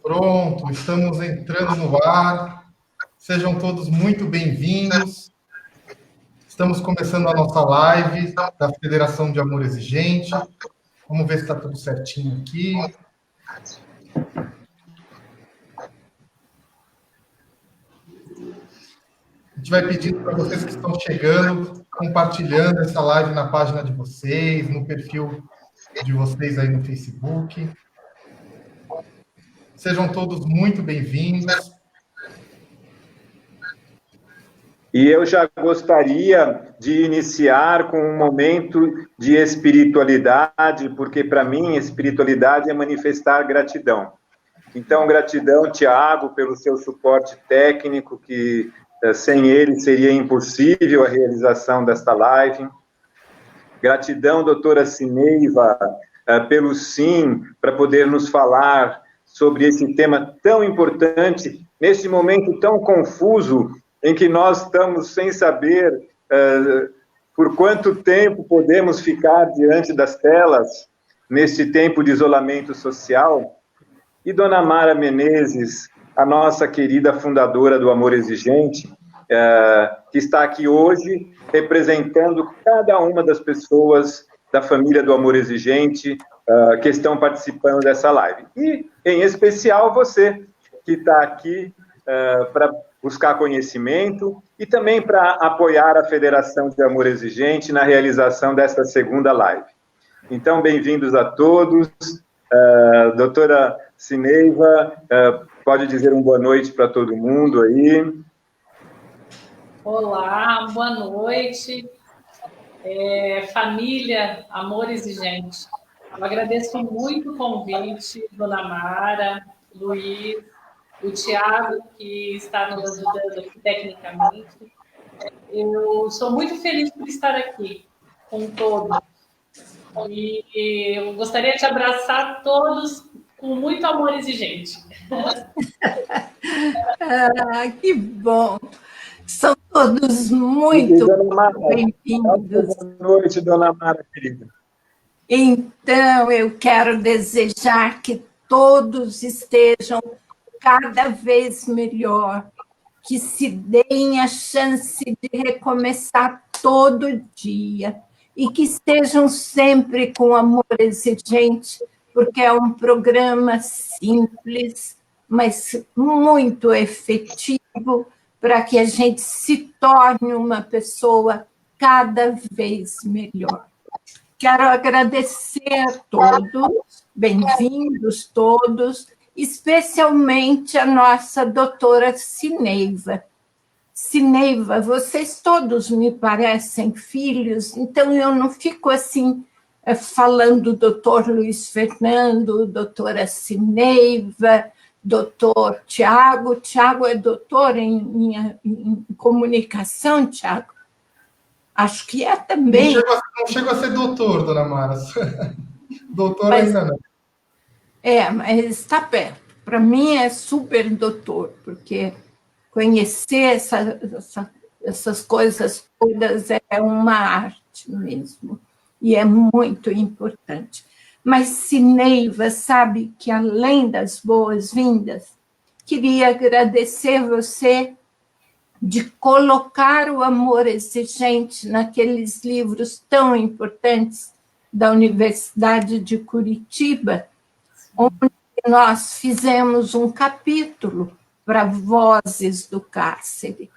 Pronto, estamos entrando no ar. Sejam todos muito bem-vindos. Estamos começando a nossa live da Federação de Amor Exigente. Vamos ver se está tudo certinho aqui. A gente vai pedindo para vocês que estão chegando, compartilhando essa live na página de vocês, no perfil de vocês aí no Facebook. Sejam todos muito bem-vindos. E eu já gostaria de iniciar com um momento de espiritualidade, porque para mim espiritualidade é manifestar gratidão. Então, gratidão, Tiago, pelo seu suporte técnico, que sem ele seria impossível a realização desta live. Gratidão, doutora Sineiva, pelo sim, para poder nos falar sobre esse tema tão importante, nesse momento tão confuso, em que nós estamos sem saber por quanto tempo podemos ficar diante das telas, nesse tempo de isolamento social. E Dona Mara Menezes, a nossa querida fundadora do Amor Exigente, que está aqui hoje representando cada uma das pessoas da família do Amor Exigente que estão participando dessa live. E, em especial, você que está aqui para buscar conhecimento e também para apoiar a Federação de Amor Exigente na realização desta segunda live. Então, bem-vindos a todos. Doutora Sineiva, pode dizer uma boa noite para todo mundo aí. Olá, boa noite. Família Amor Exigente. Eu agradeço muito o convite, Dona Mara, Luiz, o Tiago, que está nos ajudando aqui tecnicamente. Eu sou muito feliz por estar aqui com todos. E eu gostaria de abraçar todos com muito amor exigente. Que bom! São todos muito bem-vindos. Boa noite, Dona Mara, querida. Então, eu quero desejar que todos estejam cada vez melhor, que se deem a chance de recomeçar todo dia e que estejam sempre com amor exigente, porque é um programa simples, mas muito efetivo para que a gente se torne uma pessoa cada vez melhor. Quero agradecer a todos, bem-vindos todos, especialmente a nossa doutora Sineiva. Sineiva, vocês todos me parecem filhos, então eu não fico assim falando doutor Luiz Fernando, doutora Sineiva, doutor Tiago. Tiago é doutor em comunicação, Tiago? Acho que é também. Não chego a ser doutor, Dona Mara. Doutor ainda não. Mas está perto. Para mim é super doutor, porque conhecer essas coisas todas é uma arte mesmo, e é muito importante. Mas, Sineiva, sabe que, além das boas-vindas, queria agradecer você de colocar o amor exigente naqueles livros tão importantes da Universidade de Curitiba, onde nós fizemos um capítulo para Vozes do Cárcere.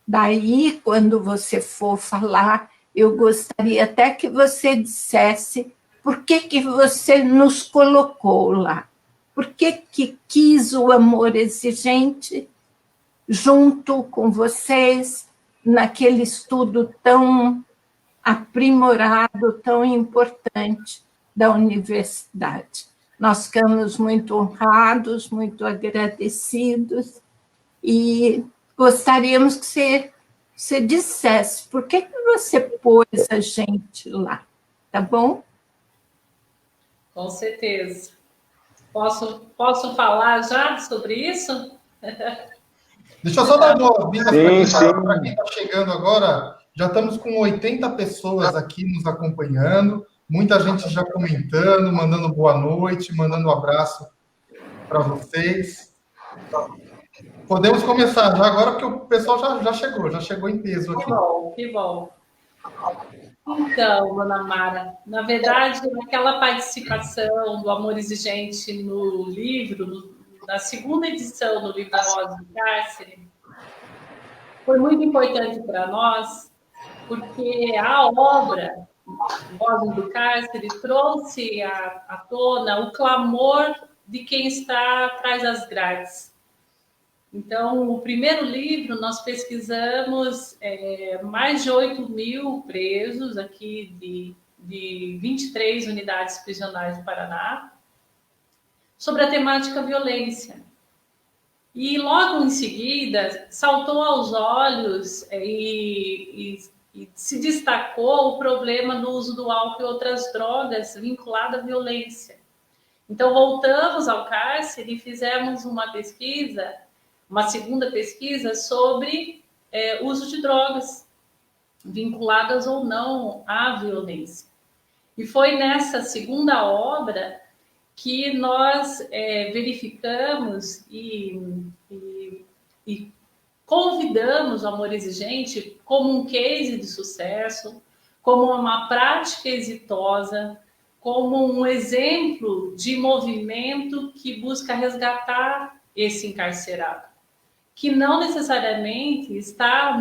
Daí, quando você for falar, eu gostaria até que você dissesse por que você nos colocou lá, por que quis o amor exigente junto com vocês naquele estudo tão aprimorado, tão importante da universidade. Nós ficamos muito honrados, muito agradecidos e gostaríamos que você dissesse por que você pôs a gente lá, tá bom? Com certeza. Posso falar já sobre isso? Deixa eu só dar uma boa-vinda para quem está chegando agora. Já estamos com 80 pessoas aqui nos acompanhando, muita gente já comentando, mandando boa noite, mandando um abraço para vocês. Podemos começar já agora, porque o pessoal já chegou em peso aqui. Que bom, que bom. Então, Dona Mara, na verdade, aquela participação do Amor Exigente no livro, na segunda edição do livro Voz do Cárcere, foi muito importante para nós, porque a obra Voz do Cárcere trouxe à tona o clamor de quem está atrás das grades. Então, o primeiro livro, nós pesquisamos mais de 8.000 presos aqui de 23 unidades prisionais do Paraná, sobre a temática violência. E logo em seguida, saltou aos olhos e se destacou o problema do uso do álcool e outras drogas vinculado à violência. Então, voltamos ao cárcere e fizemos uma pesquisa, uma segunda pesquisa sobre uso de drogas, vinculadas ou não à violência. E foi nessa segunda obra que nós verificamos e convidamos o Amor Exigente como um case de sucesso, como uma prática exitosa, como um exemplo de movimento que busca resgatar esse encarcerado, que não necessariamente está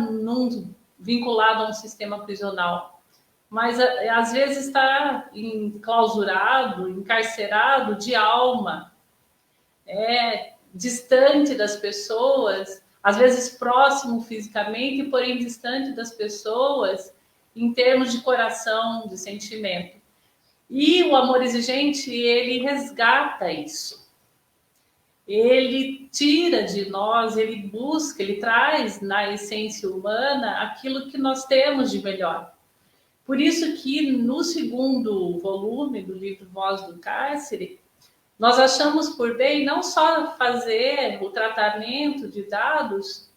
vinculado a um sistema prisional, mas às vezes está enclausurado, encarcerado de alma, distante das pessoas, às vezes próximo fisicamente, porém distante das pessoas em termos de coração, de sentimento. E o Amor Exigente, ele resgata isso. Ele tira de nós, ele busca, ele traz na essência humana aquilo que nós temos de melhor. Por isso que no segundo volume do livro Voz do Cárcere, nós achamos por bem não só fazer o tratamento de dados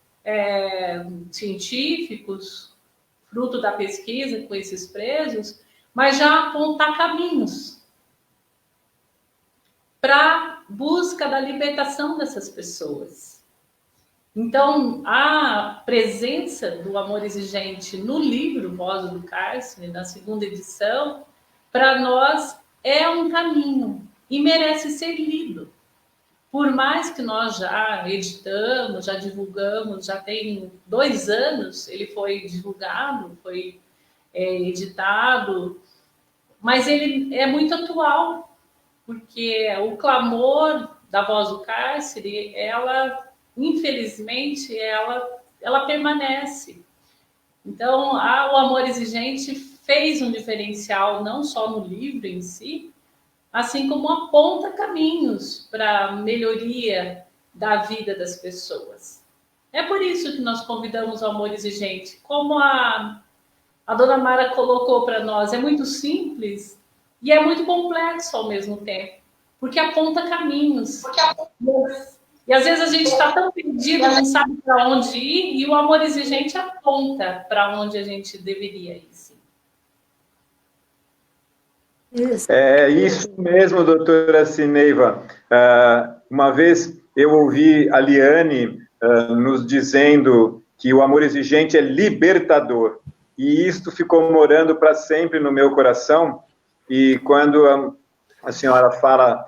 científicos, fruto da pesquisa com esses presos, mas já apontar caminhos para busca da libertação dessas pessoas. Então, a presença do Amor Exigente no livro Voz do Cárcere, na segunda edição, para nós é um caminho e merece ser lido. Por mais que nós já editamos, já divulgamos, já tem 2 anos, ele foi divulgado, foi editado, mas ele é muito atual, porque o clamor da Voz do Cárcere, ela, infelizmente, ela permanece. Então, o Amor Exigente fez um diferencial não só no livro em si, assim como aponta caminhos para a melhoria da vida das pessoas. É por isso que nós convidamos o Amor Exigente. Como a Dona Mara colocou para nós, é muito simples e é muito complexo ao mesmo tempo, porque aponta caminhos. E às vezes a gente está tão perdido, não sabe para onde ir, e o Amor Exigente aponta para onde a gente deveria ir. Sim. É isso mesmo, doutora Cineiva. Uma vez eu ouvi a Liane nos dizendo que o Amor Exigente é libertador, e isto ficou morando para sempre no meu coração. E quando a senhora fala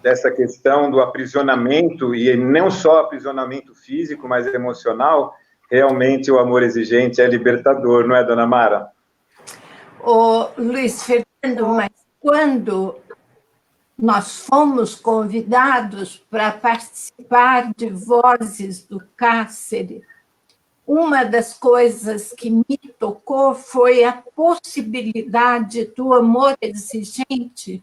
dessa questão do aprisionamento, e não só aprisionamento físico, mas emocional, realmente o Amor Exigente é libertador, não é, dona Mara? Ô, Luiz Fernando, mas quando nós fomos convidados para participar de Vozes do Cárcere, uma das coisas que me tocou foi a possibilidade do Amor Exigente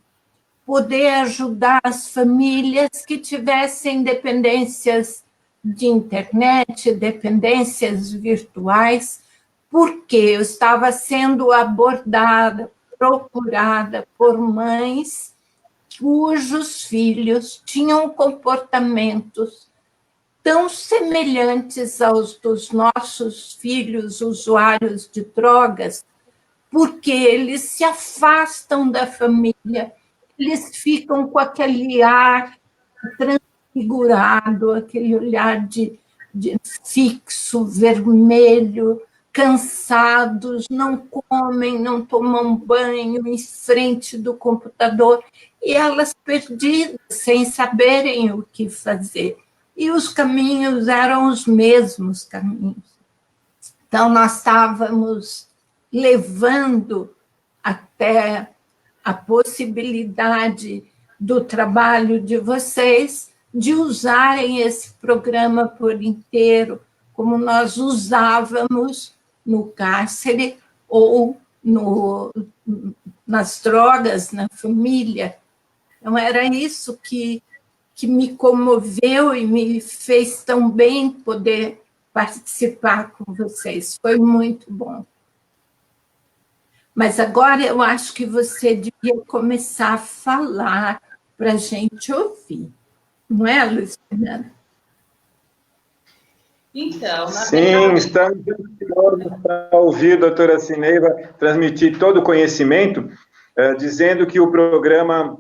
poder ajudar as famílias que tivessem dependências de internet, dependências virtuais, porque eu estava sendo abordada, procurada por mães cujos filhos tinham comportamentos tão semelhantes aos dos nossos filhos usuários de drogas, porque eles se afastam da família, eles ficam com aquele ar desfigurado, aquele olhar de fixo, vermelho, cansados, não comem, não tomam banho em frente do computador, e elas perdidas, sem saberem o que fazer. E os caminhos eram os mesmos caminhos. Então, nós estávamos levando até a possibilidade do trabalho de vocês de usarem esse programa por inteiro, como nós usávamos no cárcere ou nas drogas, na família. Então, era isso que me comoveu e me fez tão bem poder participar com vocês. Foi muito bom. Mas agora eu acho que você devia começar a falar para a gente ouvir. Não é, Luiz Fernando? Então, sim, estamos ansiosos para ouvir a doutora Cineiva transmitir todo o conhecimento, dizendo que o programa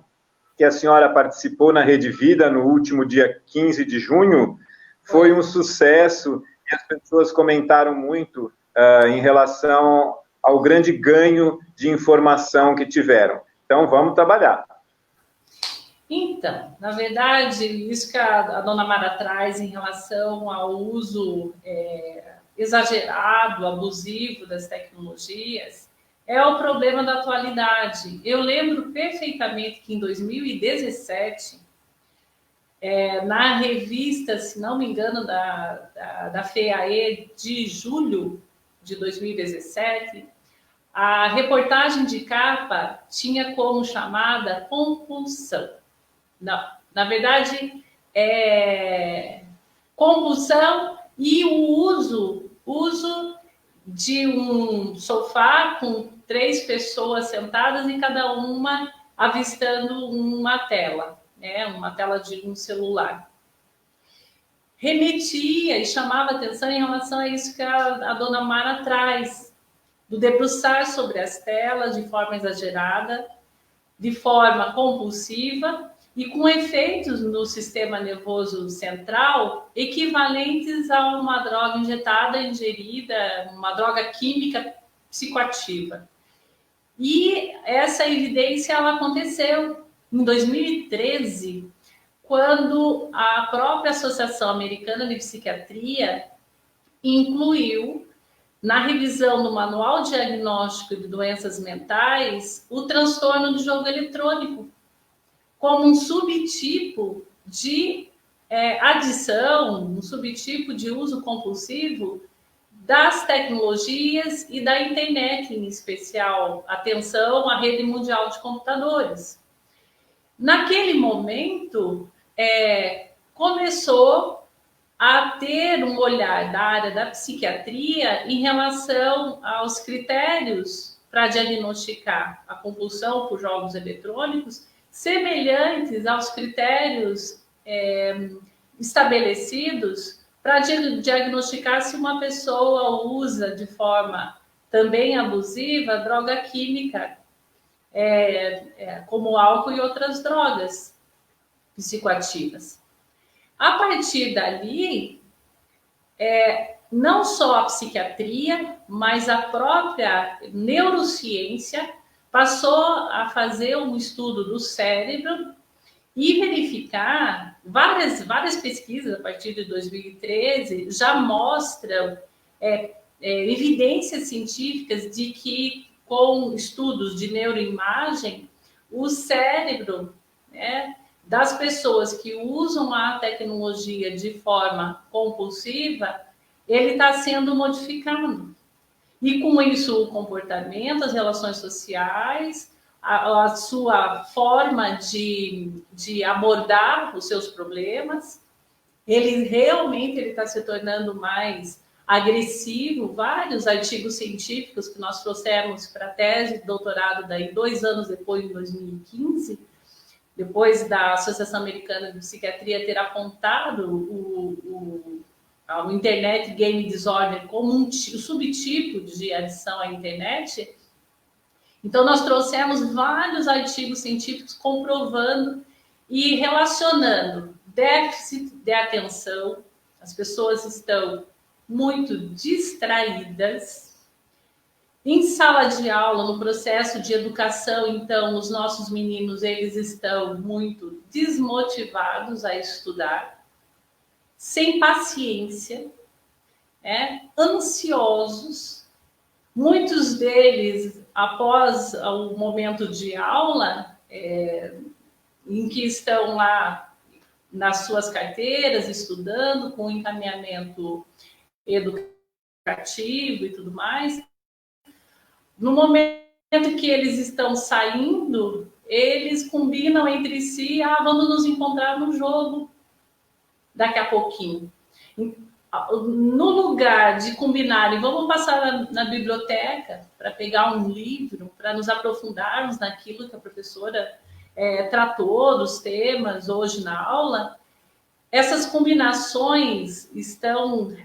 que a senhora participou na Rede Vida no último dia 15 de junho foi um sucesso e as pessoas comentaram muito em relação ao grande ganho de informação que tiveram. Então, vamos trabalhar. Então, na verdade, isso que a dona Mara traz em relação ao uso exagerado, abusivo das tecnologias, é o problema da atualidade. Eu lembro perfeitamente que em 2017, na revista, se não me engano, da FEAE de julho de 2017, a reportagem de capa tinha como chamada compulsão. Não, na verdade, compulsão e o uso de um sofá com 3 pessoas sentadas e cada uma avistando uma tela, né, uma tela de um celular. Remetia e chamava atenção em relação a isso que a dona Mara traz, do debruçar sobre as telas de forma exagerada, de forma compulsiva e com efeitos no sistema nervoso central equivalentes a uma droga injetada, ingerida, uma droga química psicoativa. E essa evidência ela aconteceu em 2013, quando a própria Associação Americana de Psiquiatria incluiu na revisão do Manual Diagnóstico de Doenças Mentais o transtorno de jogo eletrônico como um subtipo de adição, um subtipo de uso compulsivo das tecnologias e da internet em especial. Atenção à rede mundial de computadores. Naquele momento, começou a ter um olhar da área da psiquiatria em relação aos critérios para diagnosticar a compulsão por jogos eletrônicos, semelhantes aos critérios estabelecidos para diagnosticar se uma pessoa usa de forma também abusiva droga química, como álcool e outras drogas psicoativas. A partir dali, não só a psiquiatria, mas a própria neurociência passou a fazer um estudo do cérebro e verificar, várias pesquisas a partir de 2013 já mostram evidências científicas de que com estudos de neuroimagem, o cérebro, né, das pessoas que usam a tecnologia de forma compulsiva, ele está sendo modificado. E com isso o comportamento, as relações sociais, a sua forma de abordar os seus problemas, ele realmente está se tornando mais agressivo. Vários artigos científicos que nós trouxemos para a tese de doutorado daí 2 anos depois, em 2015, depois da Associação Americana de Psiquiatria ter apontado o Internet Game Disorder como um subtipo de adição à internet. Então, nós trouxemos vários artigos científicos comprovando e relacionando déficit de atenção, as pessoas estão muito distraídas. Em sala de aula, no processo de educação, então, os nossos meninos, eles estão muito desmotivados a estudar, sem paciência, ansiosos. Muitos deles, após o momento de aula, em que estão lá nas suas carteiras, estudando, com encaminhamento educativo e tudo mais, no momento que eles estão saindo, eles combinam entre si, vamos nos encontrar no jogo daqui a pouquinho. No lugar de combinarem, vamos passar na biblioteca para pegar um livro, para nos aprofundarmos naquilo que a professora tratou dos temas hoje na aula, essas combinações estão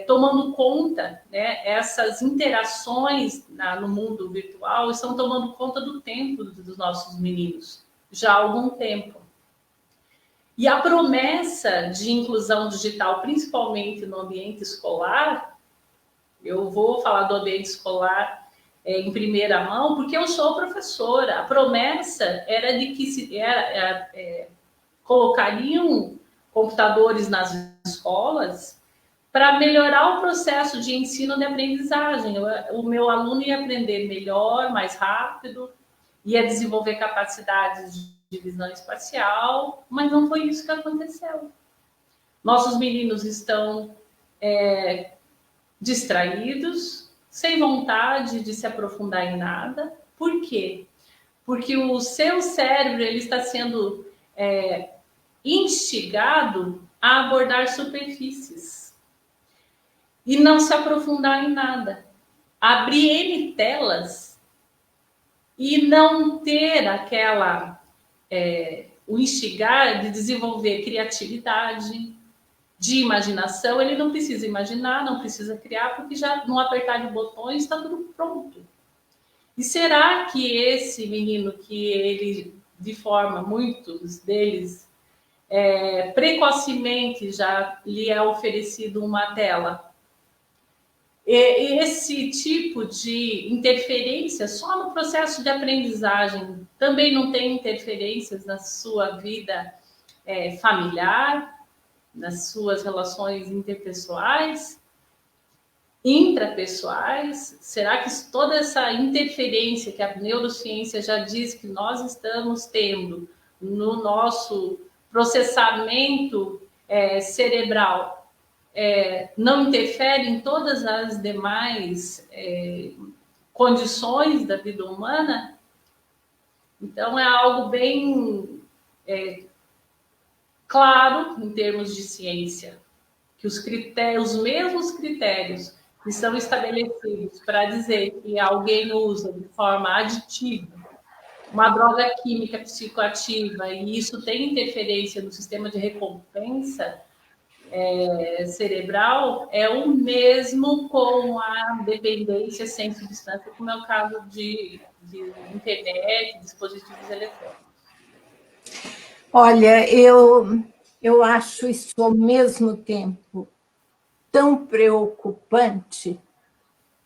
tomando conta, essas interações no mundo virtual estão tomando conta do tempo dos nossos meninos, já há algum tempo. E a promessa de inclusão digital, principalmente no ambiente escolar, eu vou falar do ambiente escolar em primeira mão, porque eu sou professora. A promessa era de que colocariam computadores nas escolas para melhorar o processo de ensino e de aprendizagem. O meu aluno ia aprender melhor, mais rápido, ia desenvolver capacidades de visão espacial, mas não foi isso que aconteceu. Nossos meninos estão distraídos, sem vontade de se aprofundar em nada. Por quê? Porque o seu cérebro ele está sendo instigado a abordar superfícies e não se aprofundar em nada. Abrir N telas e não ter o instigar de desenvolver criatividade, de imaginação. Ele não precisa imaginar, não precisa criar, porque já no apertar de botões está tudo pronto. E será que esse menino que ele, de forma, muitos deles, precocemente já lhe é oferecido uma tela, esse tipo de interferência só no processo de aprendizagem também não tem interferências na sua vida familiar, nas suas relações interpessoais, intrapessoais? Será que toda essa interferência que a neurociência já diz que nós estamos tendo no nosso processamento cerebral não interfere em todas as demais condições da vida humana? Então, é algo bem claro em termos de ciência, que os mesmos critérios que são estabelecidos para dizer que alguém usa de forma aditiva uma droga química psicoativa e isso tem interferência no sistema de recompensa cerebral, é o mesmo com a dependência sem substância, como é o caso de internet, dispositivos eletrônicos. Olha, eu acho isso ao mesmo tempo tão preocupante,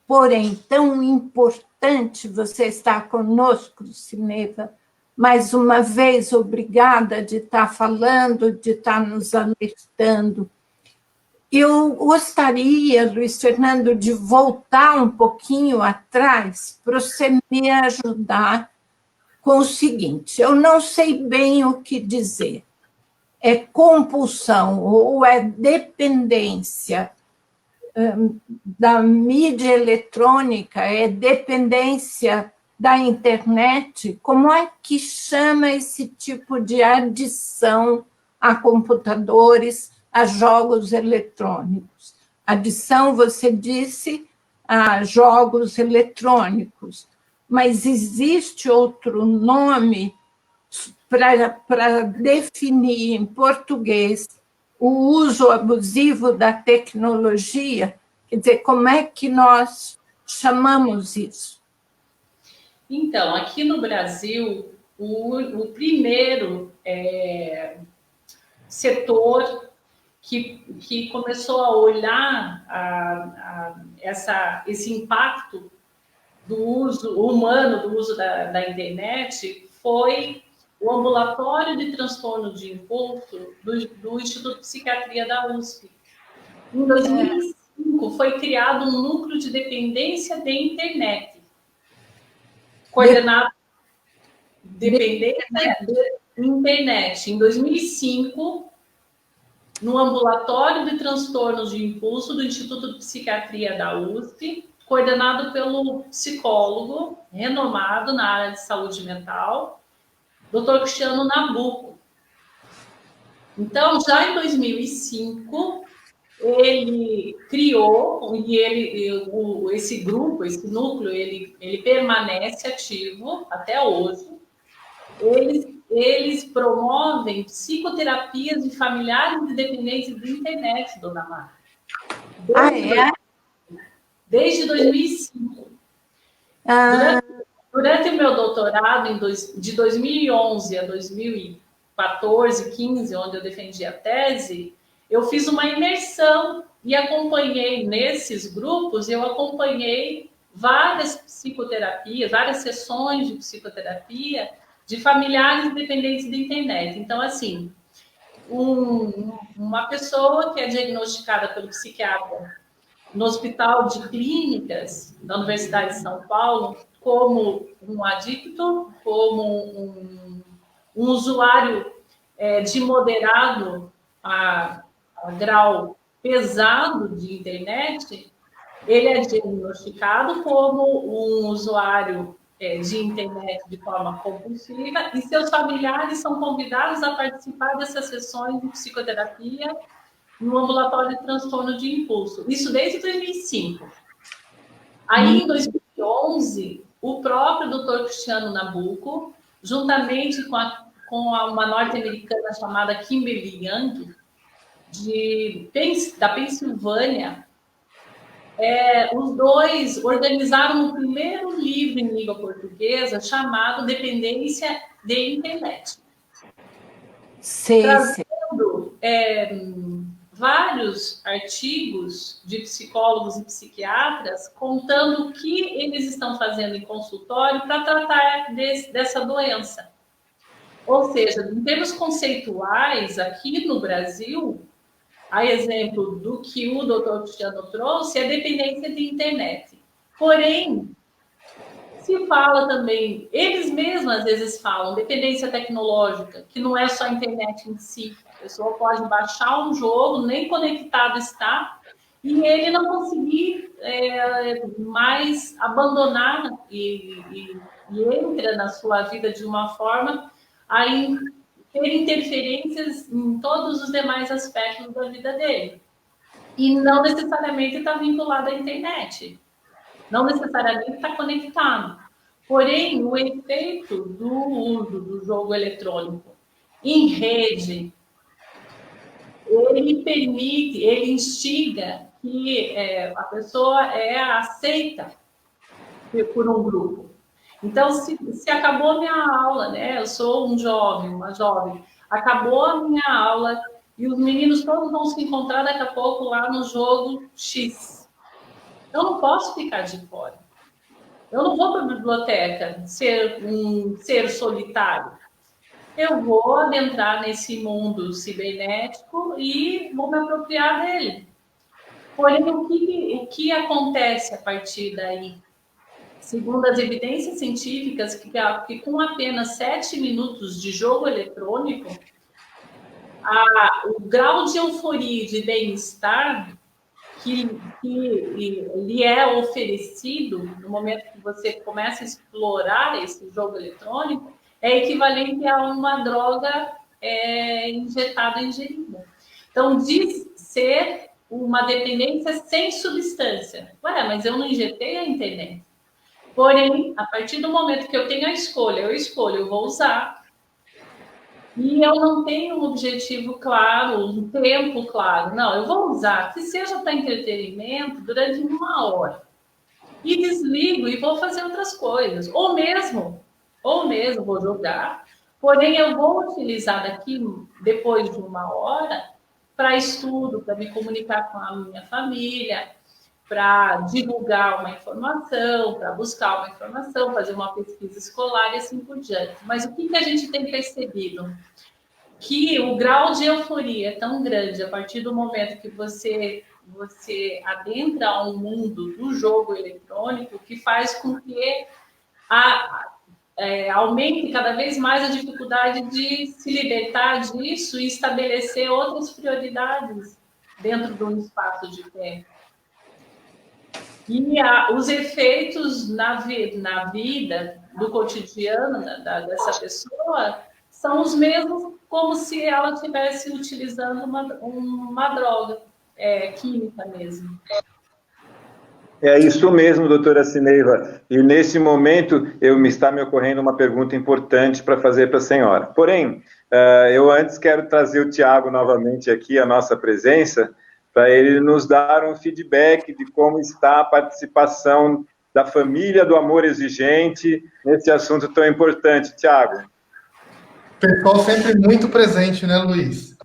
porém tão importante você estar conosco, Cineva. Mais uma vez, obrigada de estar falando, de estar nos alertando. Eu gostaria, Luiz Fernando, de voltar um pouquinho atrás para você me ajudar com o seguinte: eu não sei bem o que dizer. É compulsão ou é dependência da mídia eletrônica, é dependência da internet? Como é que chama esse tipo de adição a computadores, a jogos eletrônicos? Adição, você disse, a jogos eletrônicos, mas existe outro nome para definir em português o uso abusivo da tecnologia? Quer dizer, como é que nós chamamos isso? Então, aqui no Brasil, o primeiro setor que começou a olhar esse impacto do uso humano, do uso da internet, foi o Ambulatório de Transtorno de Impulso do Instituto de Psiquiatria da USP. Em 2005, foi criado um núcleo de dependência de internet, coordenado dependência de internet. Em 2005, no Ambulatório de Transtornos de Impulso do Instituto de Psiquiatria da USP, coordenado pelo psicólogo renomado na área de saúde mental, Dr. Cristiano Nabuco. Então, já em 2005, ele criou, e esse grupo, esse núcleo, ele permanece ativo até hoje. Eles promovem psicoterapias de familiares de dependentes de internet, dona Mara. Desde 2005. Durante o meu doutorado, de 2011 a 2014, 15, onde eu defendi a tese, eu fiz uma imersão e acompanhei nesses grupos, eu acompanhei várias psicoterapias, várias sessões de psicoterapia de familiares dependentes de internet. Então, assim, uma pessoa que é diagnosticada pelo psiquiatra no Hospital de Clínicas da Universidade de São Paulo como um adicto, como um usuário de moderado a grau pesado de internet, ele é diagnosticado como um usuário de internet de forma compulsiva e seus familiares são convidados a participar dessas sessões de psicoterapia no Ambulatório de Transtorno de Impulso. Isso desde 2005. Aí, em 2011, o próprio Dr. Cristiano Nabuco, juntamente com uma norte-americana chamada Kimberly Young, da Pensilvânia, os dois organizaram o primeiro livro em língua portuguesa chamado Dependência de Internet. Trazendo vários artigos de psicólogos e psiquiatras contando o que eles estão fazendo em consultório para tratar dessa doença. Ou seja, em termos conceituais, aqui no Brasil, a exemplo do que o Dr. Cristiano trouxe, é dependência de internet. Porém, se fala também, eles mesmos às vezes falam, dependência tecnológica, que não é só a internet em si. A pessoa pode baixar um jogo, nem conectado está, e ele não conseguir mais abandonar e entra na sua vida de uma forma a ter interferências em todos os demais aspectos da vida dele. E não necessariamente está vinculado à internet. Não necessariamente está conectado. Porém, o efeito do uso do jogo eletrônico em rede, ele instiga que a pessoa aceita por um grupo. Então, se acabou a minha aula, né? Eu sou um jovem, uma jovem, acabou a minha aula e os meninos todos vão se encontrar daqui a pouco lá no jogo X. Eu não posso ficar de fora. Eu não vou para a biblioteca ser um ser solitário. Eu vou adentrar nesse mundo cibernético e vou me apropriar dele. Porém, o que acontece a partir daí? Segundo as evidências científicas, que com apenas 7 minutos de jogo eletrônico, o grau de euforia e de bem-estar que lhe é oferecido no momento que você começa a explorar esse jogo eletrônico é equivalente a uma droga injetada, ingerida. Então, diz ser uma dependência sem substância. Ué, mas eu não injetei a internet. Porém, a partir do momento que eu tenho a escolha, eu vou usar. E eu não tenho um objetivo claro, um tempo claro. Não, eu vou usar, que seja para entretenimento, durante 1 hora. E desligo e vou fazer outras coisas. Ou mesmo vou jogar, Porém, eu vou utilizar daqui, depois de 1 hora, para estudo, para me comunicar com a minha família, para divulgar uma informação, para buscar uma informação, fazer uma pesquisa escolar e assim por diante. Mas o que a gente tem percebido? Que o grau de euforia é tão grande a partir do momento que você adentra um mundo do jogo eletrônico que faz com que aumente cada vez mais a dificuldade de se libertar disso e estabelecer outras prioridades dentro de um espaço de tempo. E os efeitos na vida do cotidiano dessa pessoa são os mesmos como se ela estivesse utilizando uma droga química mesmo. É isso mesmo, doutora Cineiva. E nesse momento está me ocorrendo uma pergunta importante para fazer para a senhora. Porém, eu antes quero trazer o Tiago novamente aqui à nossa presença, para ele nos dar um feedback de como está a participação da família do Amor Exigente nesse assunto tão importante. Tiago. Pessoal sempre muito presente, né, Luiz?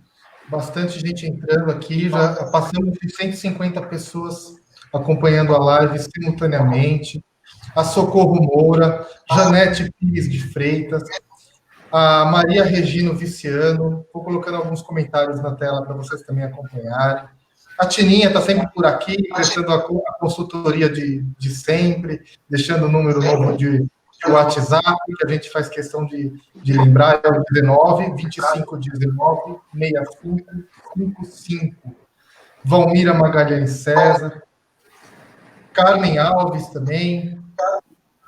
Bastante gente entrando aqui, já passamos de 150 pessoas acompanhando a live simultaneamente. A Socorro Moura, Janete Pires de Freitas, a Maria Regina Viciano. Vou colocando alguns comentários na tela para vocês também acompanharem. A Tininha está sempre por aqui, prestando a consultoria de sempre, deixando o número novo de WhatsApp, que a gente faz questão de lembrar, é o 19 2519 6555. Valmira Magalhães César, Carmen Alves também.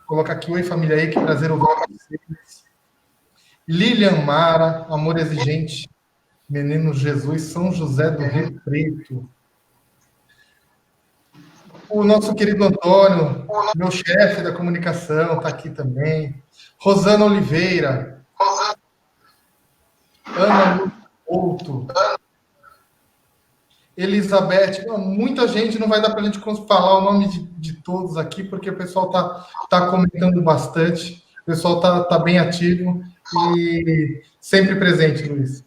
Coloca aqui, oi família aí, que prazer ouvir vocês. Lilian Mara, Amor Exigente, Menino Jesus, São José do Rio Preto. O nosso querido Antônio, meu chefe da comunicação, está aqui também. Rosana Oliveira. Ana Couto. Elizabeth. Muita gente, não vai dar para a gente falar o nome de todos aqui, porque o pessoal está comentando bastante. O pessoal está bem ativo e sempre presente, Luiz.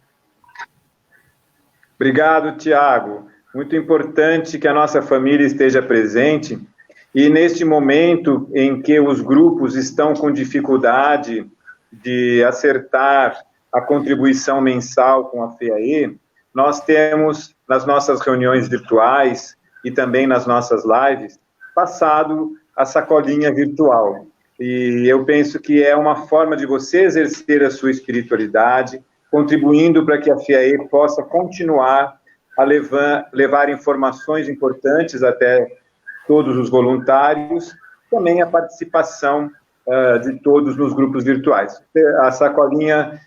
Obrigado, Tiago. Muito importante que a nossa família esteja presente. E neste momento em que os grupos estão com dificuldade de acertar a contribuição mensal com a FEAE, nós temos, nas nossas reuniões virtuais e também nas nossas lives, passado a sacolinha virtual. E eu penso que é uma forma de você exercer a sua espiritualidade, contribuindo para que a FEAE possa continuar a levar informações importantes até todos os voluntários, também a participação de todos nos grupos virtuais. A sacolinha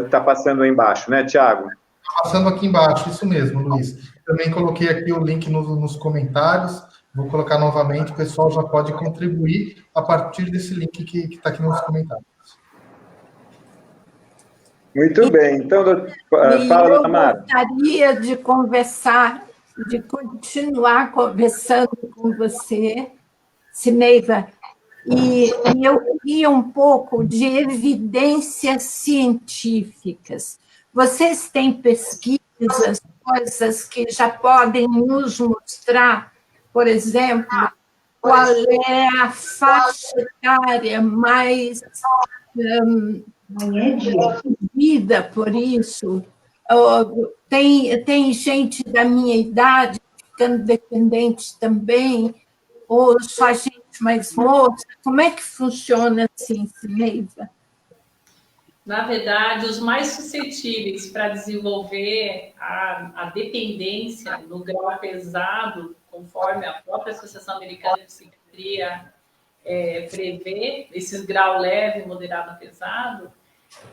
está passando aí embaixo, né, Tiago? Está passando aqui embaixo, isso mesmo, Luiz. Também coloquei aqui o link nos comentários, vou colocar novamente, o pessoal já pode contribuir a partir desse link que está aqui nos comentários. Muito bem, então, fala, Tamara. Eu gostaria de conversar, de continuar conversando com você, Cineiva, e eu queria um pouco de evidências científicas. Vocês têm pesquisas, coisas que já podem nos mostrar, por exemplo, qual é a faixa etária mais vida por isso? Tem gente da minha idade ficando dependente também, ou só gente mais moça? Como é que funciona assim, Cineiva? Na verdade, os mais suscetíveis para desenvolver a dependência no grau pesado, conforme a própria Associação Americana de Psiquiatria prevê, esses grau leve, moderado, pesado,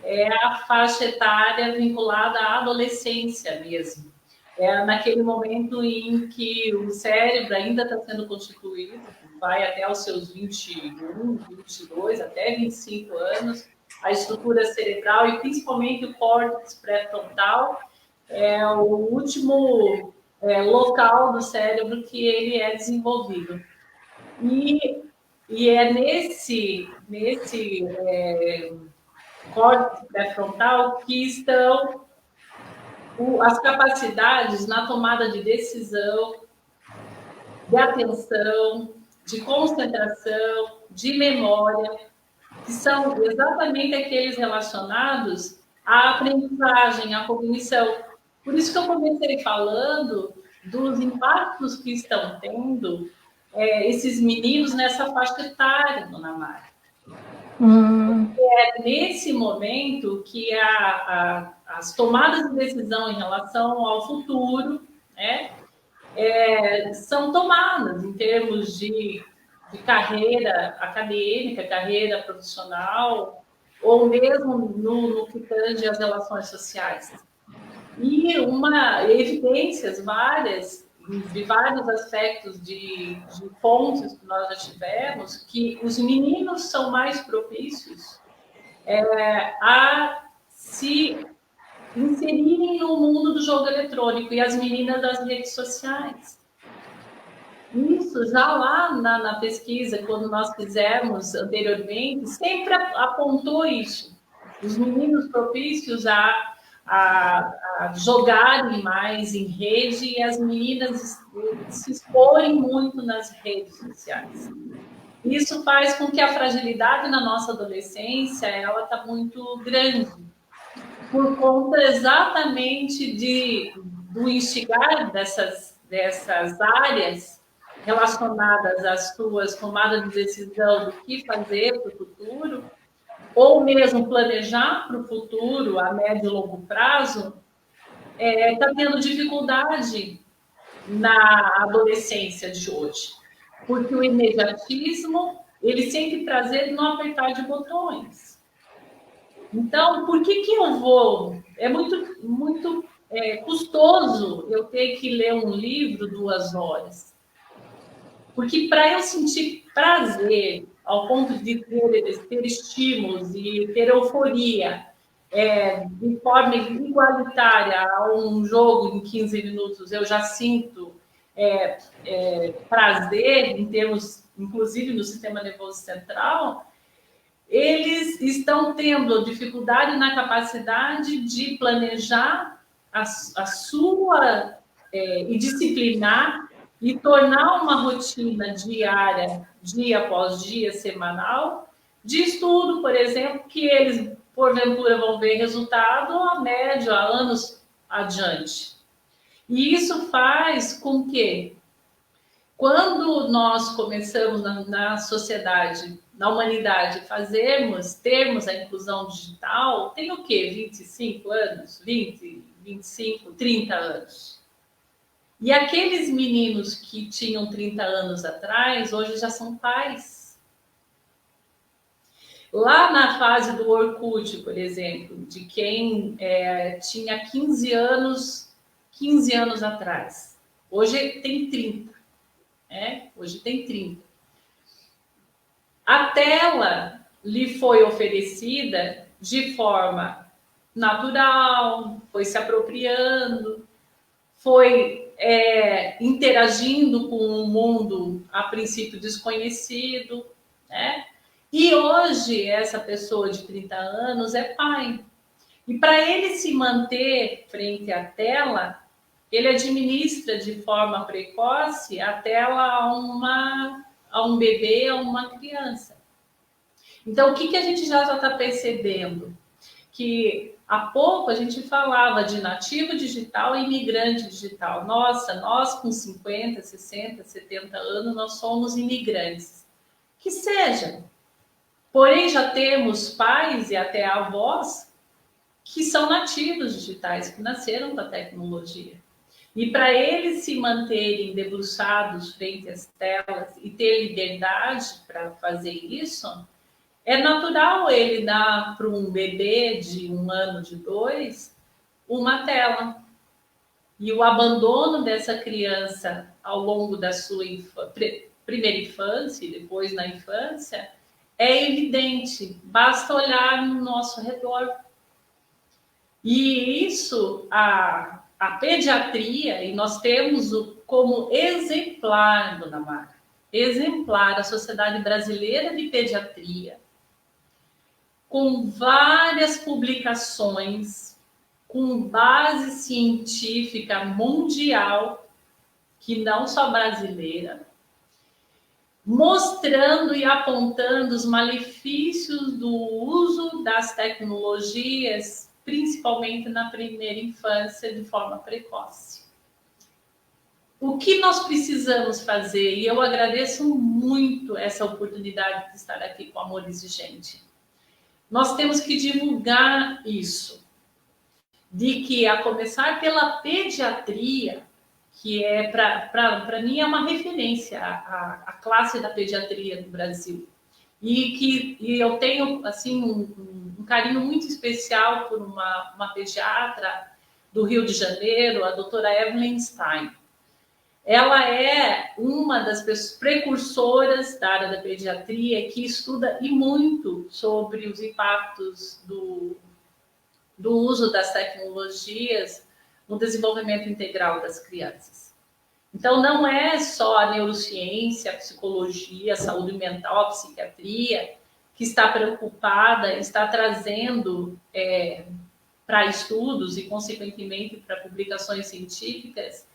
é a faixa etária vinculada à adolescência mesmo. É naquele momento em que o cérebro ainda está sendo constituído, vai até os seus 21, 22, até 25 anos, a estrutura cerebral e principalmente o córtex pré-frontal é o último local do cérebro que ele é desenvolvido. E é nesse córtex pré-frontal, que estão as capacidades na tomada de decisão, de atenção, de concentração, de memória, que são exatamente aqueles relacionados à aprendizagem, à cognição. Por isso que eu comecei falando dos impactos que estão tendo esses meninos nessa faixa etária, dona Mara. É nesse momento que as tomadas de decisão em relação ao futuro, né, são tomadas em termos de carreira acadêmica, carreira profissional, ou mesmo no que tange às relações sociais. E evidências várias, de vários aspectos de fontes que nós já tivemos, que os meninos são mais propícios a se inserirem no mundo do jogo eletrônico e as meninas das redes sociais. Isso já lá na pesquisa, quando nós fizemos anteriormente, sempre apontou isso. Os meninos propícios a jogarem mais em rede e as meninas se exporem muito nas redes sociais. Isso faz com que a fragilidade na nossa adolescência ela está muito grande, por conta exatamente do instigar dessas áreas relacionadas às suas tomadas de decisão do que fazer para o futuro, ou mesmo planejar para o futuro a médio e longo prazo, está tendo dificuldade na adolescência de hoje. Porque o imediatismo, ele sempre traz no apertar de botões. Então, por que eu vou... É muito custoso eu ter que ler um livro 2 horas. Porque para eu sentir prazer, ao ponto de ter estímulos e ter euforia de forma igualitária a um jogo em 15 minutos, eu já sinto prazer, em termos, inclusive no sistema nervoso central, eles estão tendo dificuldade na capacidade de planejar a sua e disciplinar e tornar uma rotina diária, dia após dia, semanal, de estudo, por exemplo, que eles, porventura, vão ver resultado a médio, a anos adiante. E isso faz com que, quando nós começamos na sociedade, na humanidade, termos a inclusão digital, tem o quê? 25 anos? 20, 25, 30 anos. E aqueles meninos que tinham 30 anos atrás, hoje já são pais. Lá na fase do Orkut, por exemplo, de quem tinha 15 anos atrás, hoje tem 30. Hoje tem 30. A tela lhe foi oferecida de forma natural, foi se apropriando, foi interagindo com um mundo a princípio desconhecido, né? E hoje essa pessoa de 30 anos é pai. E para ele se manter frente à tela, ele administra de forma precoce a tela a um bebê, a uma criança. Então, o que a gente já está percebendo? Que há pouco a gente falava de nativo digital e imigrante digital. Nossa, nós com 50, 60, 70 anos, nós somos imigrantes. Que seja. Porém, já temos pais e até avós que são nativos digitais, que nasceram com a tecnologia. E para eles se manterem debruçados frente às telas e ter liberdade para fazer isso, é natural ele dar para um bebê de 1 ano, de 2, uma tela. E o abandono dessa criança ao longo da sua primeira infância e depois na infância é evidente. Basta olhar no nosso redor. E isso, a pediatria, e nós temos como exemplar, dona Mara, exemplar a Sociedade Brasileira de Pediatria, com várias publicações, com base científica mundial, que não só brasileira, mostrando e apontando os malefícios do uso das tecnologias, principalmente na primeira infância, de forma precoce. O que nós precisamos fazer, e eu agradeço muito essa oportunidade de estar aqui com Amor Exigente, nós temos que divulgar isso, de que a começar pela pediatria, que é, para mim, é uma referência à classe da pediatria do Brasil. E eu tenho, assim, um carinho muito especial por uma pediatra do Rio de Janeiro, a doutora Evelyn Stein. Ela é uma das precursoras da área da pediatria que estuda e muito sobre os impactos do uso das tecnologias no desenvolvimento integral das crianças. Então, não é só a neurociência, a psicologia, a saúde mental, a psiquiatria que está preocupada, está trazendo para estudos e, consequentemente, para publicações científicas,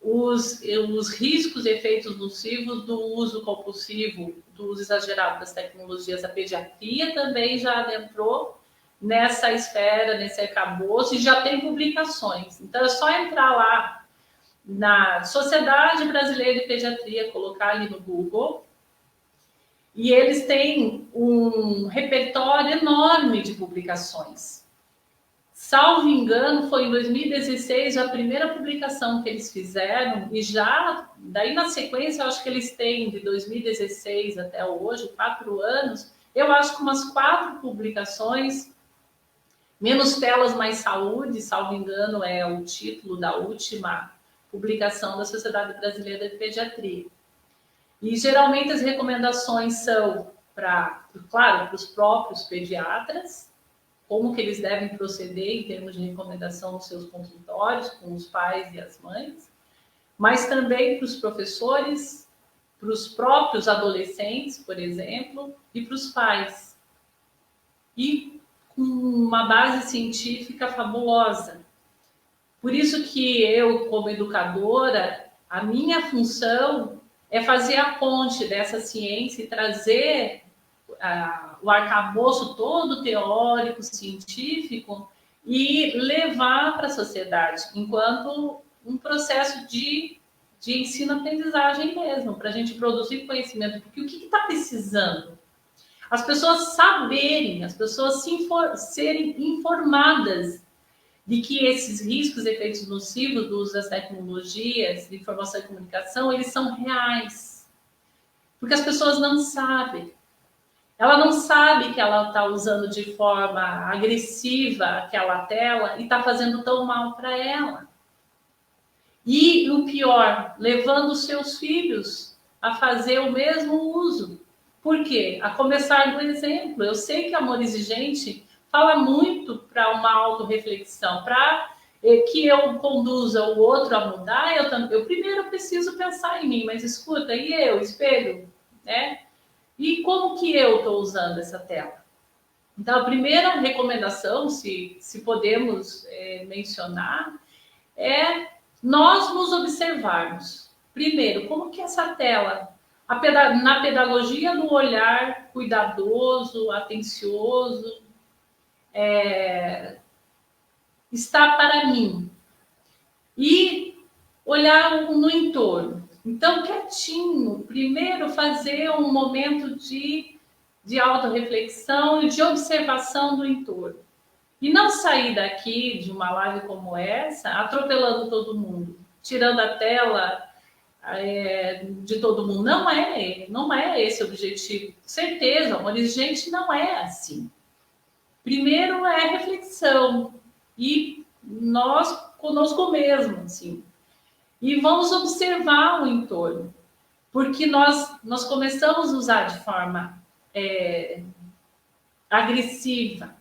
os riscos e efeitos nocivos do uso compulsivo, do uso exagerado das tecnologias. A pediatria também já adentrou nessa esfera, nesse arcabouço, e já tem publicações. Então, é só entrar lá na Sociedade Brasileira de Pediatria, colocar ali no Google, e eles têm um repertório enorme de publicações. Salvo engano, foi em 2016 a primeira publicação que eles fizeram, e já, daí na sequência, eu acho que eles têm de 2016 até hoje, 4 anos, eu acho que umas 4 publicações. Menos Telas, Mais Saúde, salvo engano, é o título da última publicação da Sociedade Brasileira de Pediatria. E, geralmente, as recomendações são, claro, para os próprios pediatras, como que eles devem proceder em termos de recomendação nos seus consultórios, com os pais e as mães, mas também para os professores, para os próprios adolescentes, por exemplo, e para os pais. E com uma base científica fabulosa. Por isso que eu, como educadora, a minha função é fazer a ponte dessa ciência e trazer o arcabouço todo teórico, científico, e levar para a sociedade, enquanto um processo de ensino-aprendizagem mesmo, para a gente produzir conhecimento. Porque o que está precisando? As pessoas saberem, as pessoas serem informadas de que esses riscos e efeitos nocivos do uso das tecnologias de informação e comunicação, eles são reais. Porque as pessoas não sabem. Ela não sabe que ela está usando de forma agressiva aquela tela e está fazendo tão mal para ela. E o pior, levando os seus filhos a fazer o mesmo uso. Por quê? A começar do exemplo. Eu sei que Amor Exigente fala muito para uma autorreflexão, para que eu conduza o outro a mudar. Eu primeiro preciso pensar em mim, mas escuta, e eu, espelho, né? E como que eu estou usando essa tela? Então, a primeira recomendação, se podemos mencionar, é nós nos observarmos. Primeiro, como que essa tela, na pedagogia do olhar cuidadoso, atencioso, está para mim. E olhar no entorno. Então, quietinho, primeiro fazer um momento de autorreflexão e de observação do entorno. E não sair daqui de uma live como essa atropelando todo mundo, tirando a tela de todo mundo. Não é esse o objetivo. Certeza, Amor Exigente não é assim. Primeiro é reflexão e nós conosco mesmo, assim. E vamos observar o entorno, porque nós começamos a usar de forma agressiva,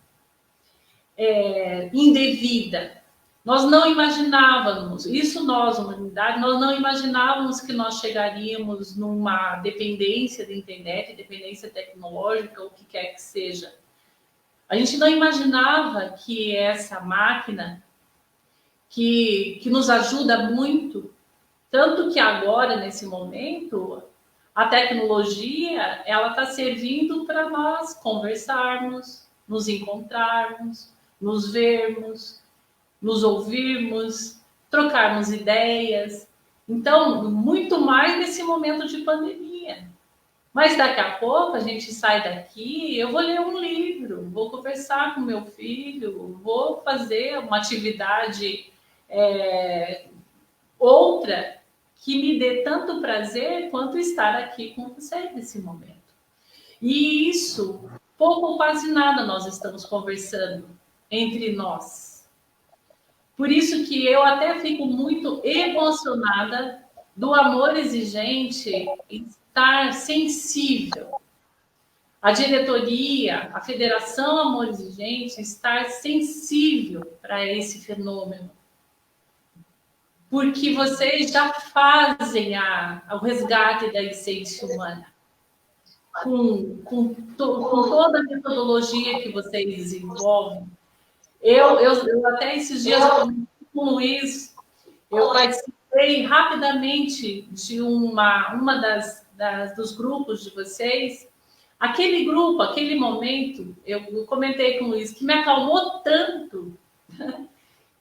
indevida. Nós não imaginávamos, humanidade, nós não imaginávamos que nós chegaríamos numa dependência da internet, dependência tecnológica, ou o que quer que seja. A gente não imaginava que essa máquina, que nos ajuda muito, tanto que agora, nesse momento, a tecnologia, ela está servindo para nós conversarmos, nos encontrarmos, nos vermos, nos ouvirmos, trocarmos ideias. Então, muito mais nesse momento de pandemia. Mas daqui a pouco a gente sai daqui, eu vou ler um livro, vou conversar com meu filho, vou fazer uma atividade outra que me dê tanto prazer quanto estar aqui com você nesse momento. E isso, pouco ou quase nada nós estamos conversando entre nós. Por isso que eu até fico muito emocionada do amor exigente estar sensível. A diretoria, a Federação Amor Exigente estar sensível para esse fenômeno. Porque vocês já fazem o resgate da essência humana. Com toda a metodologia que vocês desenvolvem. Eu até esses dias, com o Luiz, eu participei rapidamente de uma dos grupos de vocês. Aquele grupo, aquele momento, eu comentei com o Luiz, que me acalmou tanto,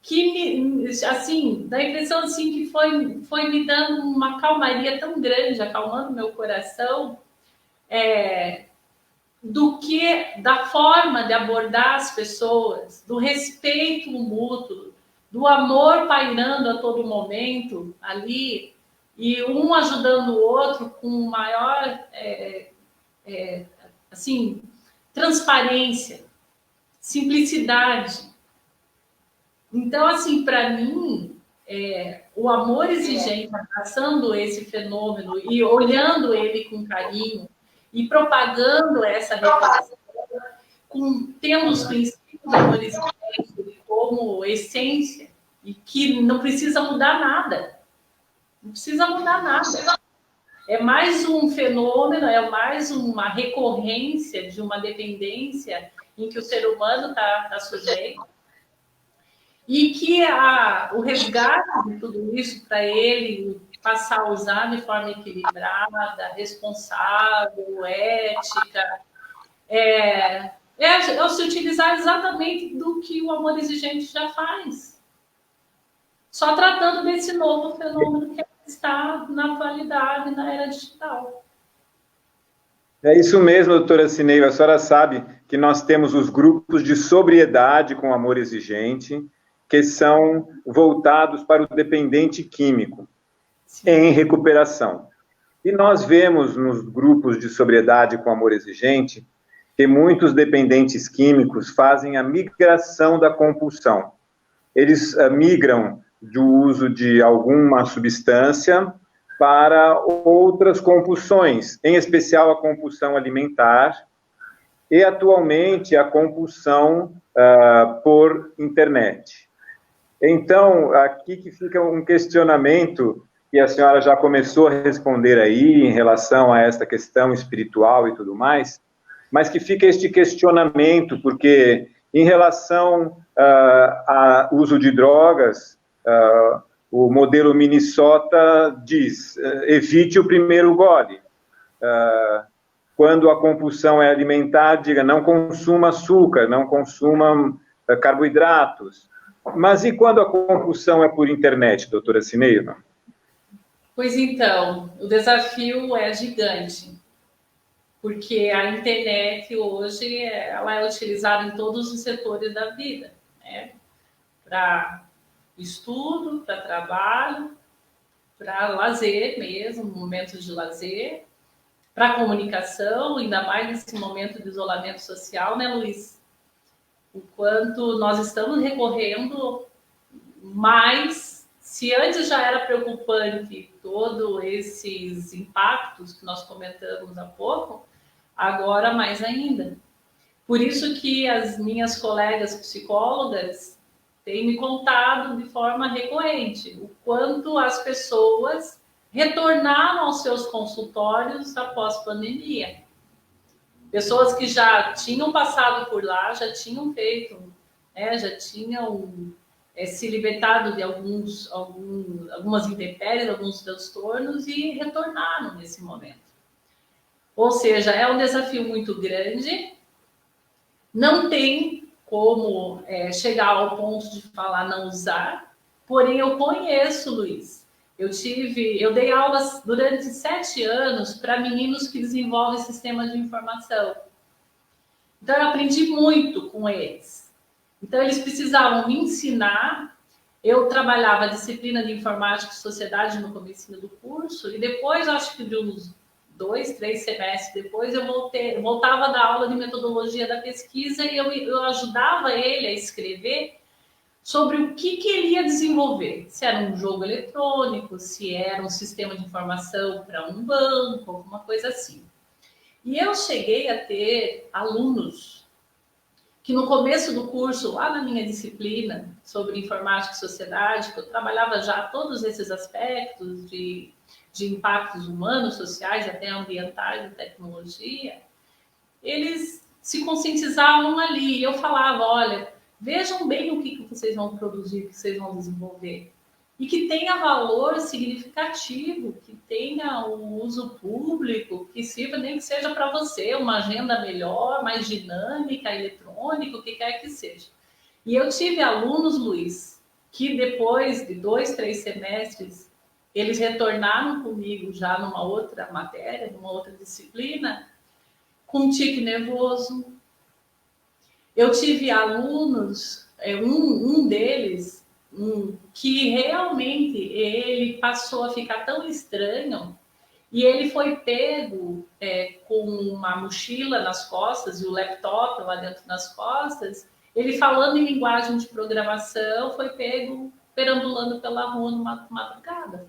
que assim, dá a impressão assim, que foi me dando uma calmaria tão grande, acalmando meu coração, da forma de abordar as pessoas, do respeito mútuo, do amor pairando a todo momento ali, e um ajudando o outro com maior assim, transparência, simplicidade. Então, assim, para mim, o amor exigente, abraçando esse fenômeno e olhando ele com carinho e propagando essa reflexão, tendo os princípios do amor exigente como essência, e que não precisa mudar nada. Não precisa mudar nada. É mais um fenômeno, é mais uma recorrência de uma dependência em que o ser humano está sujeito. E que o resgate de tudo isso para ele passar a usar de forma equilibrada, responsável, ética, é se utilizar exatamente do que o amor exigente já faz. Só tratando desse novo fenômeno que está na atualidade, na era digital. É isso mesmo, doutora Cineio. A senhora sabe que nós temos os grupos de sobriedade com amor exigente, que são voltados para o dependente químico, em recuperação. E nós vemos nos grupos de sobriedade com amor exigente que muitos dependentes químicos fazem a migração da compulsão. Eles migram do uso de alguma substância para outras compulsões, em especial a compulsão alimentar e, atualmente, a compulsão por internet. Então, aqui que fica um questionamento, e a senhora já começou a responder aí, em relação a esta questão espiritual e tudo mais, mas que fica este questionamento, porque em relação ao uso de drogas, o modelo Minnesota diz, evite o primeiro gole. Quando a compulsão é alimentar, diga, não consuma açúcar, não consuma carboidratos. Mas e quando a compulsão é por internet, doutora Cineio? Pois então, o desafio é gigante, porque a internet hoje ela é utilizada em todos os setores da vida, né? Para estudo, para trabalho, para lazer mesmo, momentos de lazer, para comunicação, ainda mais nesse momento de isolamento social, né, Luiz? O quanto nós estamos recorrendo mais, se antes já era preocupante todos esses impactos que nós comentamos há pouco, agora mais ainda. Por isso que as minhas colegas psicólogas têm me contado de forma recorrente o quanto as pessoas retornaram aos seus consultórios após pandemia. pessoas que já tinham passado por lá, já tinham feito, né, já tinham se libertado de algumas intempéries, alguns transtornos e retornaram nesse momento. Ou seja, é um desafio muito grande, não tem como chegar ao ponto de falar não usar, porém eu conheço, Luiz. Eu dei aulas durante 7 anos para meninos que desenvolvem sistemas de informação. Então eu aprendi muito com eles. Então eles precisavam me ensinar. Eu trabalhava a disciplina de informática e sociedade no começo do curso, e depois, acho que de uns 2, 3 semestres depois, eu voltava a dar aula de metodologia da pesquisa e eu ajudava ele a escrever sobre o que ele ia desenvolver. Se era um jogo eletrônico, se era um sistema de informação para um banco, alguma coisa assim. E eu cheguei a ter alunos que no começo do curso, lá na minha disciplina sobre informática e sociedade, que eu trabalhava já todos esses aspectos de impactos humanos, sociais, até ambientais e tecnologia, eles se conscientizavam ali. E eu falava, olha, vejam bem o que vocês vão produzir, o que vocês vão desenvolver. E que tenha valor significativo, que tenha um uso público, que sirva nem que seja para você, uma agenda melhor, mais dinâmica, eletrônica, o que quer que seja. E eu tive alunos, Luiz, que depois de 2, 3 semestres, eles retornaram comigo já numa outra matéria, numa outra disciplina, com tique nervoso. Eu tive alunos, um deles, que realmente ele passou a ficar tão estranho e ele foi pego com uma mochila nas costas e o laptop lá dentro das costas, ele falando em linguagem de programação, foi pego perambulando pela rua numa madrugada.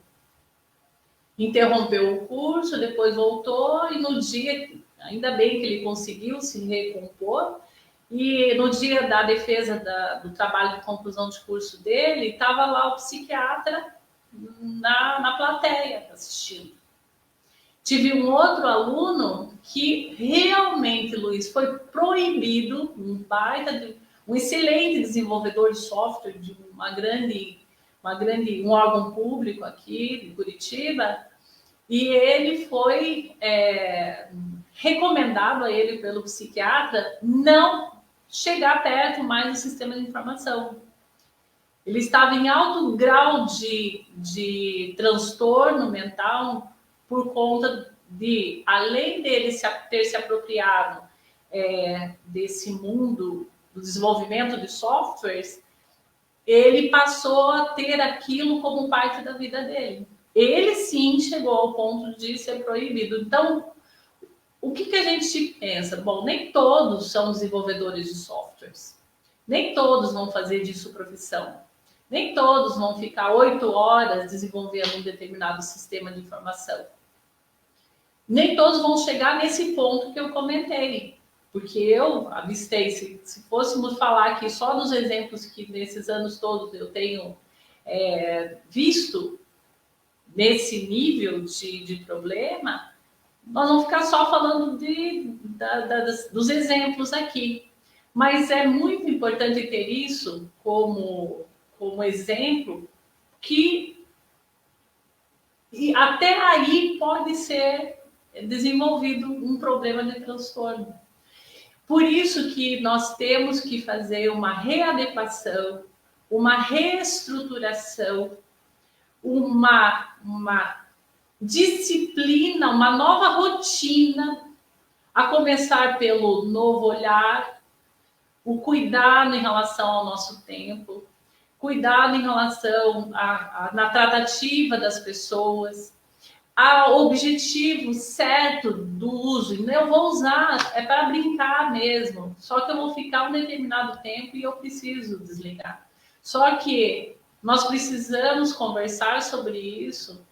Interrompeu o curso, depois voltou e no dia, ainda bem que ele conseguiu se recompor, e no dia da defesa do trabalho de conclusão de curso dele, estava lá o psiquiatra na plateia assistindo. Tive um outro aluno que realmente, Luiz, foi proibido, um excelente desenvolvedor de software de um órgão público aqui de Curitiba, e ele foi recomendado a ele pelo psiquiatra não chegar perto mais do sistema de informação. Ele estava em alto grau de transtorno mental por conta de, além dele ter se apropriado desse mundo do desenvolvimento de softwares, ele passou a ter aquilo como parte da vida dele. Ele sim chegou ao ponto de ser proibido. Então, o que a gente pensa? Bom, nem todos são desenvolvedores de softwares. Nem todos vão fazer disso profissão. Nem todos vão ficar 8 horas desenvolvendo um determinado sistema de informação. Nem todos vão chegar nesse ponto que eu comentei. Porque eu avistei, se fôssemos falar aqui só dos exemplos que nesses anos todos eu tenho visto nesse nível de problema, nós vamos ficar só falando dos exemplos aqui. Mas é muito importante ter isso como exemplo, que e até aí pode ser desenvolvido um problema de transtorno. Por isso que nós temos que fazer uma readequação, uma reestruturação, uma disciplina, uma nova rotina, a começar pelo novo olhar, o cuidado em relação ao nosso tempo, cuidado em relação na tratativa das pessoas, ao objetivo certo do uso. Eu vou usar, é para brincar mesmo, só que eu vou ficar um determinado tempo e eu preciso desligar. Só que nós precisamos conversar sobre isso,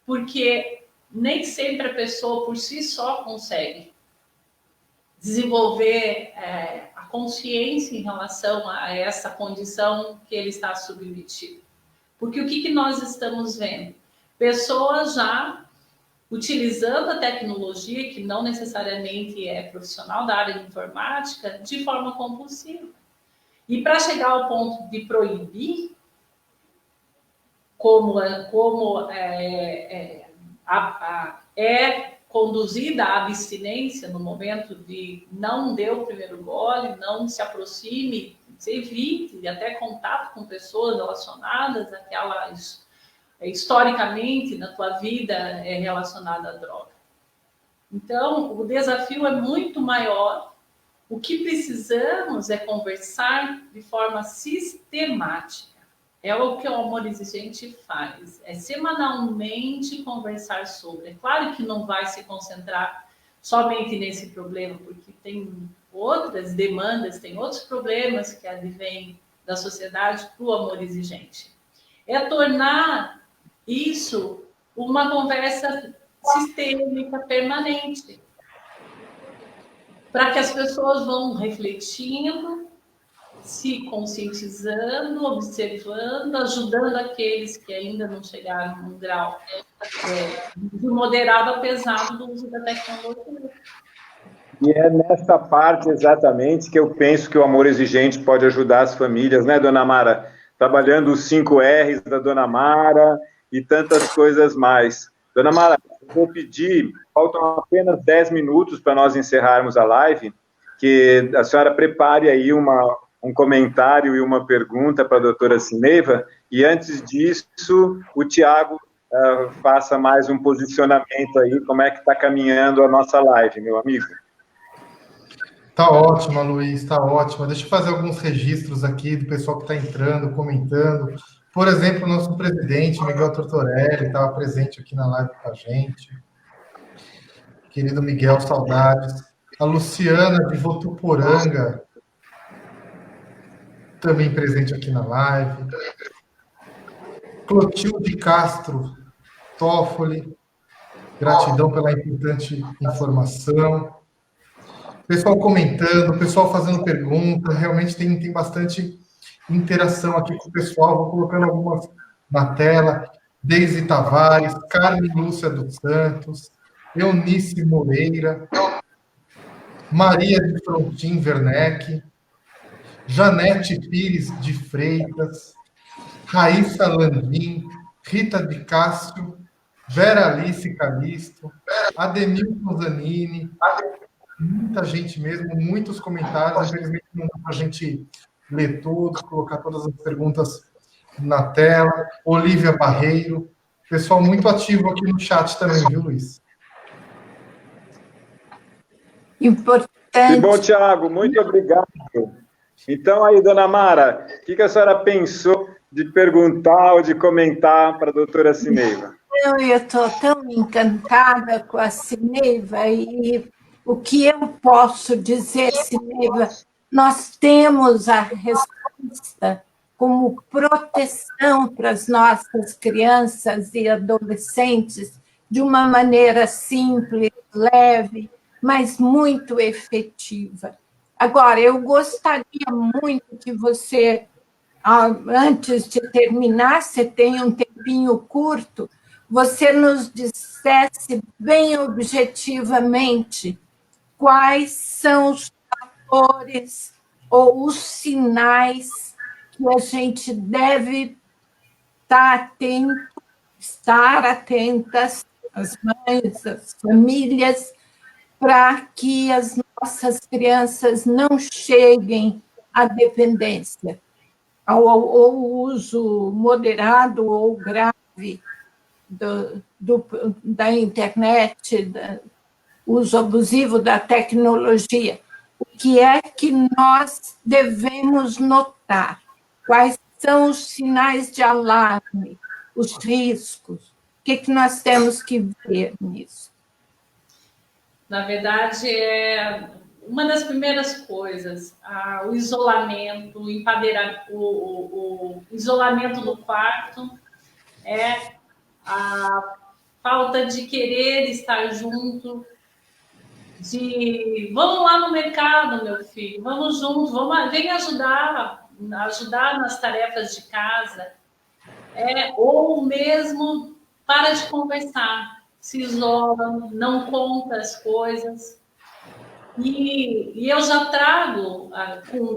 porque nem sempre a pessoa por si só consegue desenvolver a consciência em relação a essa condição que ele está submetido. Porque o que nós estamos vendo? Pessoas já utilizando a tecnologia, que não necessariamente é profissional da área de informática, de forma compulsiva. E para chegar ao ponto de proibir, como é conduzida a abstinência no momento de não dê o primeiro gole, não se aproxime, se evite até contato com pessoas relacionadas àquela, historicamente, na tua vida relacionada à droga. Então, o desafio é muito maior. O que precisamos é conversar de forma sistemática. É o que o Amor Exigente faz. É semanalmente conversar sobre. É claro que não vai se concentrar somente nesse problema, porque tem outras demandas, tem outros problemas que advêm da sociedade para o amor exigente. É tornar isso uma conversa sistêmica, permanente, para que as pessoas vão refletindo, se conscientizando, observando, ajudando aqueles que ainda não chegaram num grau de moderado a pesado do uso da tecnologia. E é nessa parte exatamente que eu penso que o Amor Exigente pode ajudar as famílias, né, Dona Mara? Trabalhando os 5 R's da Dona Mara e tantas coisas mais. Dona Mara, eu vou pedir, faltam apenas 10 minutos para nós encerrarmos a live, que a senhora prepare aí um comentário e uma pergunta para a doutora Sineiva, e antes disso, o Tiago faça mais um posicionamento aí, como é que está caminhando a nossa live, meu amigo. Tá ótima, Luiz, tá ótima. Deixa eu fazer alguns registros aqui do pessoal que está entrando, comentando. Por exemplo, o nosso presidente, Miguel Tortorelli, estava presente aqui na live com a gente. Querido Miguel, saudades. A Luciana de Votuporanga, também presente aqui na live. Clotilde Castro Toffoli, gratidão pela importante informação. Pessoal comentando, pessoal fazendo pergunta, realmente tem bastante interação aqui com o pessoal, vou colocando algumas na tela. Deise Tavares, Carmen Lúcia dos Santos, Eunice Moreira, Maria de Frontin Werneck, Janete Pires de Freitas, Raíssa Landim, Rita de Cássio, Vera Alice Calisto, Ademilton Zanini, muita gente mesmo, muitos comentários, infelizmente não dá para a gente ler todos, colocar todas as perguntas na tela. Olívia Barreiro, pessoal muito ativo aqui no chat também, viu, Luiz? Importante. Que bom, Tiago, muito obrigado. Então, aí, Dona Mara, o que a senhora pensou de perguntar ou de comentar para a doutora Sineiva? Eu estou tão encantada com a Sineiva e o que eu posso dizer, Sineiva, nós temos a resposta como proteção para as nossas crianças e adolescentes de uma maneira simples, leve, mas muito efetiva. Agora, eu gostaria muito que você, antes de terminar, você tem um tempinho curto, você nos dissesse bem objetivamente quais são os fatores ou os sinais que a gente deve estar atentas, as mães, as famílias, para que as nossas crianças não cheguem à dependência, ao uso moderado ou grave da internet, uso abusivo da tecnologia. O que é que nós devemos notar? Quais são os sinais de alarme, os riscos? O que nós temos que ver nisso? Na verdade, uma das primeiras coisas, o isolamento, o isolamento do quarto, a falta de querer estar junto, vamos lá no mercado, meu filho, vamos juntos, vem ajudar nas tarefas de casa, ou mesmo para de conversar. se isola, não conta as coisas. E eu já trago,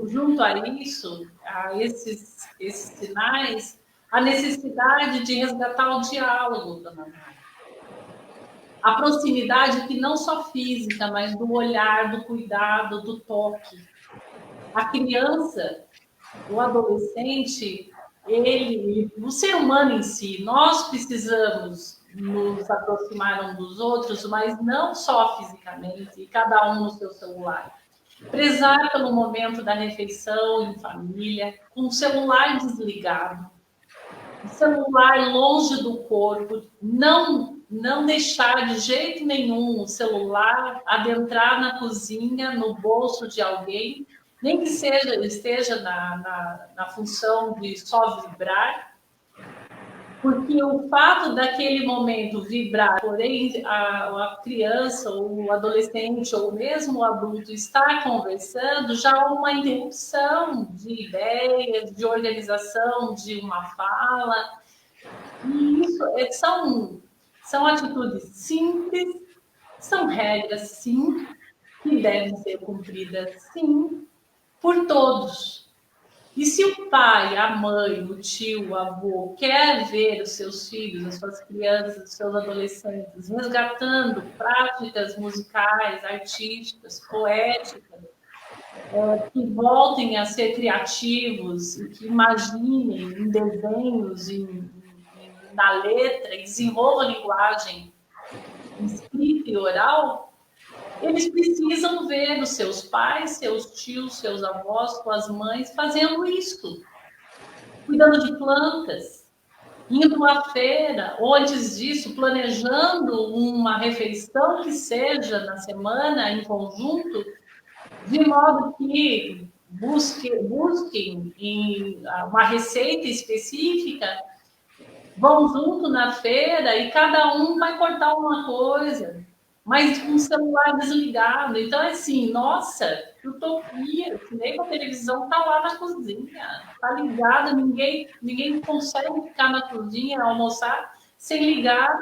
junto a isso, a esses sinais, a necessidade de resgatar o diálogo, dona Mara. A proximidade que não só física, mas do olhar, do cuidado, do toque. A criança, o adolescente, ele, o ser humano em si, nós precisamos nos aproximar um dos outros, mas não só fisicamente, e cada um no seu celular. Prezar pelo momento da refeição em família, com o celular desligado, o celular longe do corpo, não deixar de jeito nenhum o celular adentrar na cozinha, no bolso de alguém, nem que esteja na função de só vibrar, porque o fato daquele momento vibrar, porém a criança, ou o adolescente, ou mesmo o adulto estar conversando, já há uma interrupção de ideias, de organização de uma fala. E isso são atitudes simples, são regras, sim, que devem ser cumpridas, sim, por todos. E se o pai, a mãe, o tio, o avô quer ver os seus filhos, as suas crianças, os seus adolescentes resgatando práticas musicais, artísticas, poéticas, que voltem a ser criativos e que imaginem em desenhos, na letra, e desenvolvam a linguagem escrita e oral, eles precisam ver os seus pais, seus tios, seus avós, suas mães fazendo isso. Cuidando de plantas, indo à feira, ou antes disso, planejando uma refeição que seja na semana, em conjunto, de modo que busquem uma receita específica, vão junto na feira e cada um vai cortar uma coisa, mas com o celular desligado. Então, assim, nossa, utopia, nem a televisão está lá na cozinha, está ligada, ninguém consegue ficar na cozinha, almoçar, sem ligar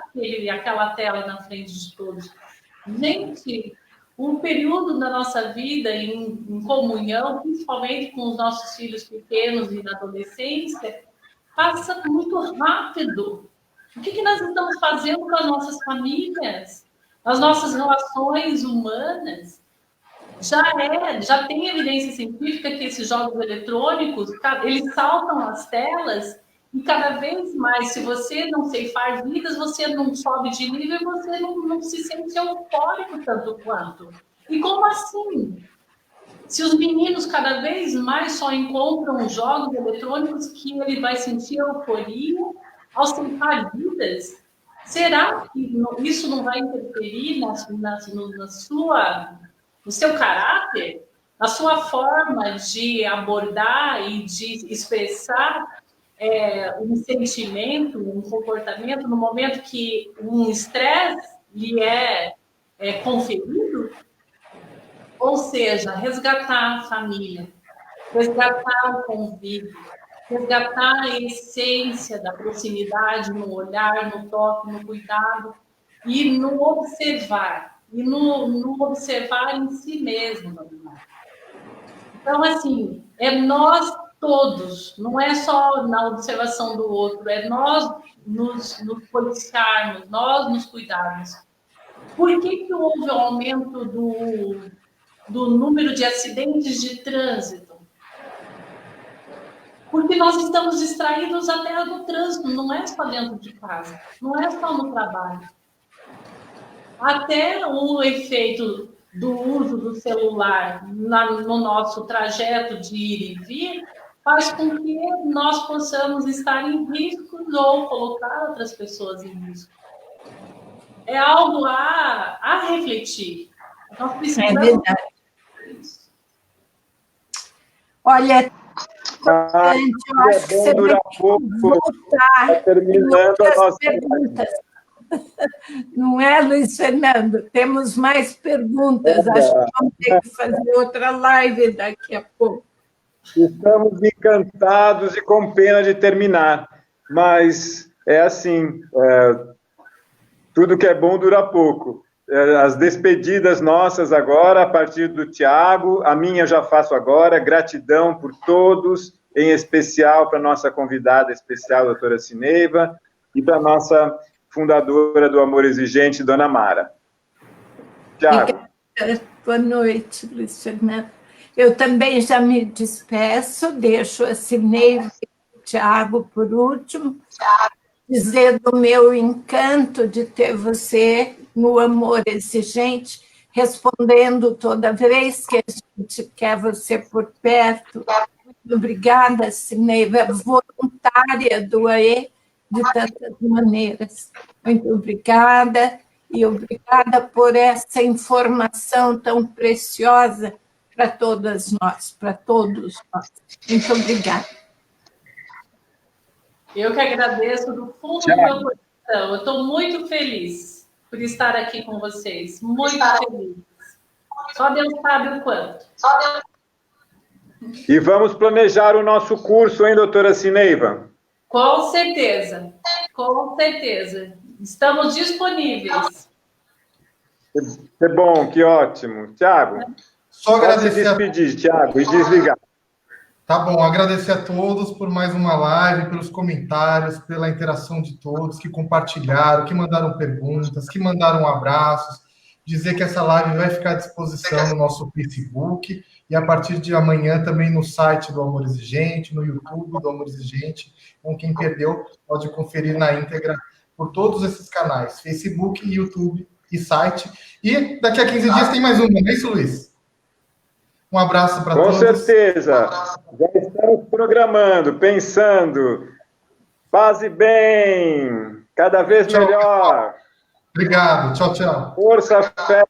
aquela tela na frente de todos. Gente, um período da nossa vida em comunhão, principalmente com os nossos filhos pequenos e na adolescência, passa muito rápido. O que nós estamos fazendo com as nossas famílias? As nossas relações humanas? Já tem evidência científica que esses jogos eletrônicos, eles saltam as telas e cada vez mais, se você não ceifar vidas, você não sobe de nível e você não se sente eufórico tanto quanto. E como assim? Se os meninos cada vez mais só encontram jogos eletrônicos que ele vai sentir euforia ao ceifar vidas, será que isso não vai interferir no seu caráter, na sua forma de abordar e de expressar um sentimento, um comportamento no momento que um estresse lhe é conferido? Ou seja, resgatar a família, resgatar o convívio, resgatar a essência da proximidade no olhar, no toque, no cuidado e no observar, e no observar em si mesmo. Então, assim, é nós todos, não é só na observação do outro, é nós nos policiarmos, nós nos cuidarmos. Por que houve o aumento do número de acidentes de trânsito? Porque nós estamos distraídos até do trânsito, não é só dentro de casa, não é só no trabalho. Até o efeito do uso do celular no nosso trajeto de ir e vir faz com que nós possamos estar em risco ou colocar outras pessoas em risco. É algo a refletir. Nós precisamos... É verdade. Olha, eu acho que você vai voltar terminando a nossa perguntas. Não é, Luiz Fernando? Temos mais perguntas. Acho que vamos ter que fazer outra live daqui a pouco. Estamos encantados e com pena de terminar, mas é assim, Tudo que é bom dura pouco. As despedidas nossas agora, a partir do Tiago, a minha já faço agora, gratidão por todos, em especial para a nossa convidada especial, doutora Sineiva, e para a nossa fundadora do Amor Exigente, dona Mara. Tiago. Boa noite, Luiz Fernando. Eu também já me despeço, deixo a Sineiva e o Tiago por último, dizer do meu encanto de ter você no Amor Exigente, respondendo toda vez que a gente quer você por perto. Muito obrigada, Sineiva, voluntária do AE de tantas maneiras. Muito obrigada, e obrigada por essa informação tão preciosa para todas nós, para todos nós. Muito obrigada. Eu que agradeço do fundo do meu coração. Eu estou muito feliz por estar aqui com vocês. Muito feliz. Só Deus sabe o quanto. E vamos planejar o nosso curso, hein, doutora Sineiva? Com certeza. Com certeza. Estamos disponíveis. Que bom, que ótimo. Tiago, Só pode se agradecer despedir, Tiago, e desligar. Tá bom, agradecer a todos por mais uma live, pelos comentários, pela interação de todos que compartilharam, que mandaram perguntas, que mandaram abraços. Dizer que essa live vai ficar à disposição no nosso Facebook e a partir de amanhã também no site do Amor Exigente, no YouTube do Amor Exigente. Então, quem perdeu pode conferir na íntegra por todos esses canais, Facebook, YouTube e site. E daqui a 15 dias tem mais um, não é isso, Luiz? Um abraço para todos. Com certeza. Já estamos programando, pensando. Paz e bem. Cada vez melhor. Obrigado. Tchau, tchau. Força, fé.